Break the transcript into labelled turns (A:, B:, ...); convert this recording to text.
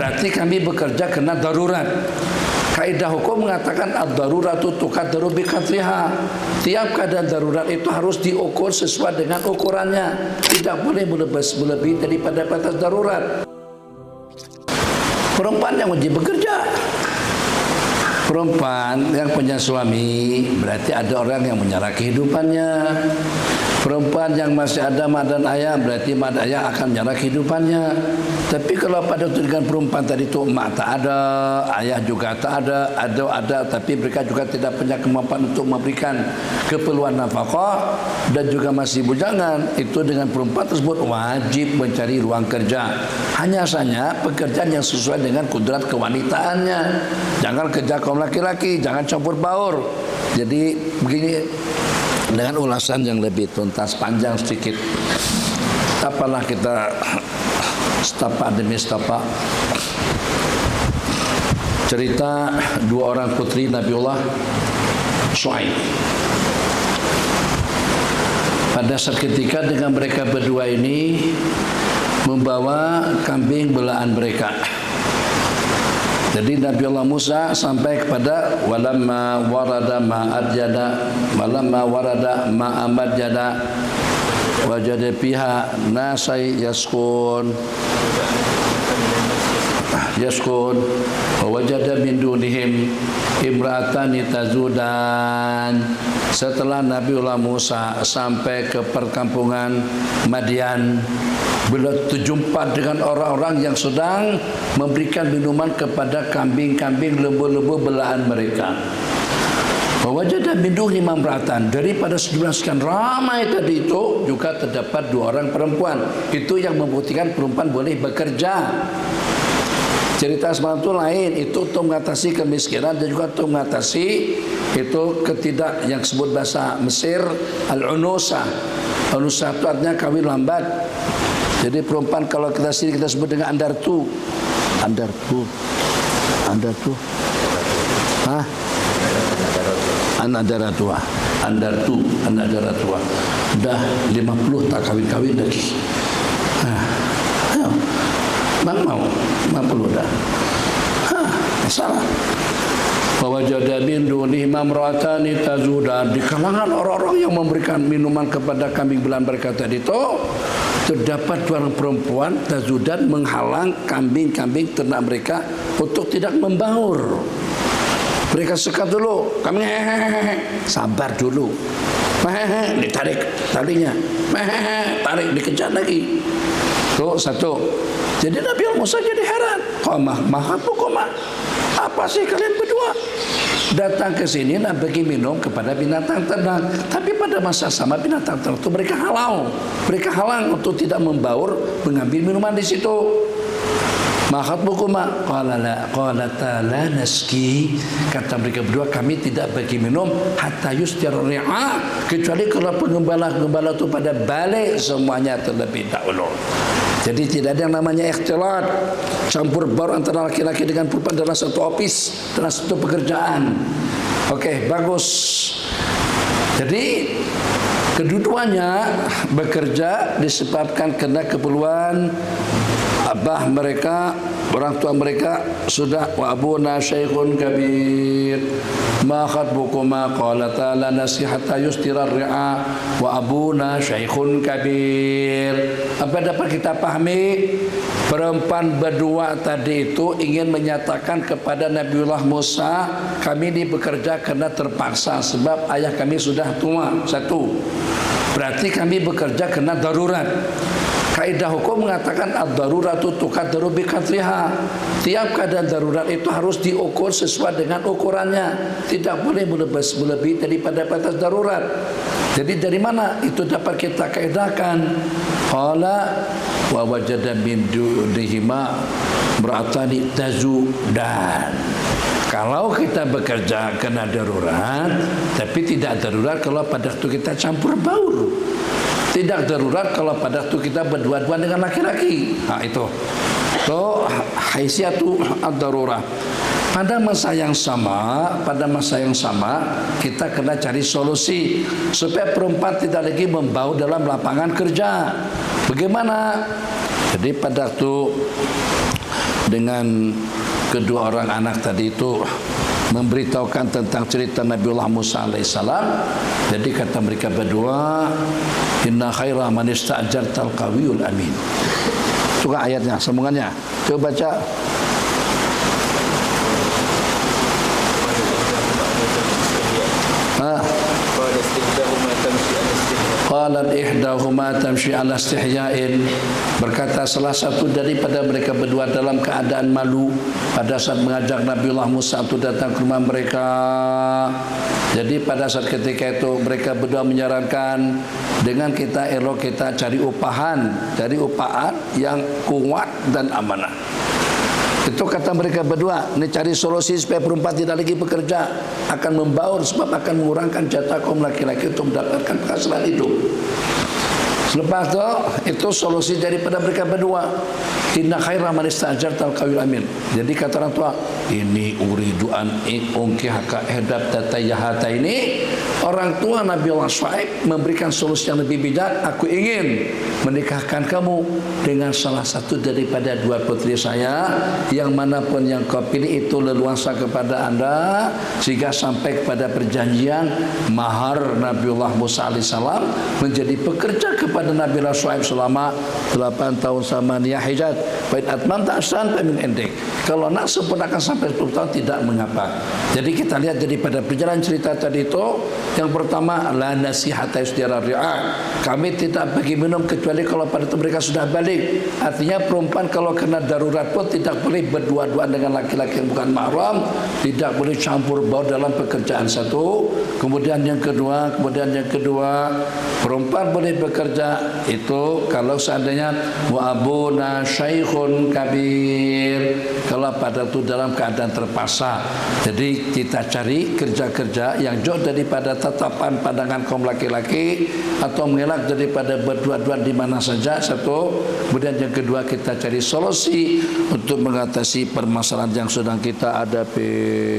A: berarti kami bekerja kena darurat. Kaidah hukum mengatakan ad-daruratu tuqaddaru biqadriha. Tiap keadaan darurat itu harus diukur sesuai dengan ukurannya. Tidak boleh melebihi daripada batas darurat. Perempuan yang wajib bekerja. Perempuan yang punya suami berarti ada orang yang menyerah kehidupannya. Perempuan yang masih ada mak dan ayah berarti mak dan ayah akan menyerah kehidupannya. Tapi kalau pada dengan perempuan tadi itu mak tak ada, ayah juga tak ada, tapi mereka juga tidak punya kemampuan untuk memberikan keperluan nafkah dan juga masih bujangan, itu dengan perempuan tersebut wajib mencari ruang kerja. Hanya saja pekerjaan yang sesuai dengan kudrat kewanitaannya. Jangan kerja kaum laki-laki, jangan campur baur. Jadi begini, dengan ulasan yang lebih tuntas, panjang sedikit, apalah kita setapak demi setapak cerita dua orang putri Nabiullah Syuaib. Pada saat ketika dengan mereka berdua ini membawa kambing belaan mereka. Jadi Nabiullah Musa sampai kepada walamma warada ma'amad wajada fiha nasai yaskun wajada min dunihim imra'atani tazudan. Setelah Nabiullah Musa sampai ke perkampungan Madian, beliau terjumpa dengan orang-orang yang sedang memberikan minuman kepada kambing-kambing lembu-lembu belaan mereka. Wajada min dunihim imra'atan. Daripada sejumlah sekian ramai tadi itu juga terdapat dua orang perempuan. Itu yang membuktikan perempuan boleh bekerja. Cerita semalam itu lain, itu untuk mengatasi kemiskinan dan juga untuk mengatasi itu yang disebut bahasa Mesir al-unusa. Unusa itu artinya kawin lambat. Jadi perempuan kalau kita sini kita sebut dengan andartu. Hah? Andartu. Dah 50 tak kawin-kawin lagi. Ayo. Bang mau 50 dah. Masalah. Wajada min dunihi mamra'atani tazudan. Di kalangan orang-orang yang memberikan minuman kepada kambing belaan mereka tadi itu terdapat dua orang perempuan tazudan menghalang kambing-kambing ternak mereka untuk tidak membaur. Mereka sekat dulu, kami sabar dulu. Ditarik talinya. Tarik dikejar lagi. Tuh satu. Jadi Nabi Musa jadi heran. Apa sih kalian berdua? Datang ke sini nak bagi minum kepada binatang ternak. Tapi pada masa sama binatang ternak itu mereka halang untuk tidak membaur mengambil minuman di situ. Qalata la naski. Kata mereka berdua, kami tidak bagi minum hatta yustir ri'a, kecuali kalau penggembala itu pada balik semuanya terlebih dahulu. Jadi tidak ada yang namanya ikhtilat, campur baur antara laki-laki dengan perempuan dalam satu office, dalam satu pekerjaan. Oke, bagus. Jadi kedua-duanya bekerja disebabkan karena keperluan abah mereka, orang tua mereka sudah wa abuna syaikhun kabir ma khatbukuma qalata la nasihata yustira ri'a wa abuna syaikhun kabir. Apa dapat kita pahami? Perempuan berdua tadi itu ingin menyatakan kepada Nabiullah Musa, kami ini bekerja karena terpaksa sebab ayah kami sudah tua. Satu, berarti kami bekerja karena darurat. Kaidah hukum mengatakan ad-daruratu tuqaddaru biqadriha. Tiap keadaan darurat itu harus diukur sesuai dengan ukurannya. Tidak boleh melebihi daripada batas darurat. Jadi dari mana itu dapat kita kaidahkan? Qala wa wajada min dunihima imra'atani tazudan. Kalau kita bekerja kena darurat, tapi tidak darurat kalau pada waktu kita campur baur. Tidak darurat kalau pada waktu kita berdua-duaan dengan laki-laki. Nah itu. So, haisiatu ad-darurah. Pada masa yang sama, kita kena cari solusi supaya perempuan tidak lagi membau dalam lapangan kerja. Bagaimana? Jadi pada waktu dengan kedua orang anak tadi itu memberitahukan tentang cerita Nabiullah Musa alaihissalam. Jadi kata mereka berdua, inna khaira man ista'jartal qawiyul amin. Suka ayatnya, sambungannya. Coba baca. Qalat ihdahuma tamshi ala istihya'in. Berkata salah satu daripada mereka berdua dalam keadaan malu pada saat mengajak Nabiullah Musa itu datang ke rumah mereka. Jadi pada saat ketika itu mereka berdua menyarankan, dengan kita elok kita cari upahan yang kuat dan amanah. Itu kata mereka berdua, ini cari solusi supaya perempuan tidak lagi bekerja, akan membaur sebab akan mengurangkan jatah kaum laki-laki untuk mendapatkan penghasilan hidup. Selepas itu solusi daripada mereka berdua, inna khaira man ista'jartal qawiyul amin. Jadi kata orang tua, ini uridu an unkihaka ihdab tatayahata. Ini orang tua Nabiullah Shu'aib memberikan solusi yang lebih bijak. Aku ingin menikahkan kamu dengan salah satu daripada dua putri saya, yang manapun yang kau pilih itu leluasa kepada anda, sehingga sampai kepada perjanjian mahar Nabiullah Musa alaihissalam menjadi pekerja kepada Nabiullah Shu'aib selama 8 tahun samania hijat. Baik atman ta'asan min indik. Kalau nak sempurnakan sampai 10 tahun tidak mengapa. Jadi kita lihat daripada perjalanan cerita tadi itu, yang pertama la nasihata yusdira ri'a. Kami tidak bagi minum kecuali kalau pada itu mereka sudah balik. Artinya perempuan kalau kena darurat pun tidak boleh berdua-duaan dengan laki-laki yang bukan mahram, tidak boleh campur baur dalam pekerjaan satu. Kemudian yang kedua, perempuan boleh bekerja itu kalau seandainya wa abuna syaikhun kabir, kalau pada itu dalam keadaan terpaksa. Jadi kita cari kerja-kerja yang jauh daripada tatapan pandangan kaum laki-laki atau mengelak daripada berdua-duaan di mana saja, satu. Kemudian yang kedua kita cari solusi untuk mengatasi permasalahan yang sedang kita hadapi.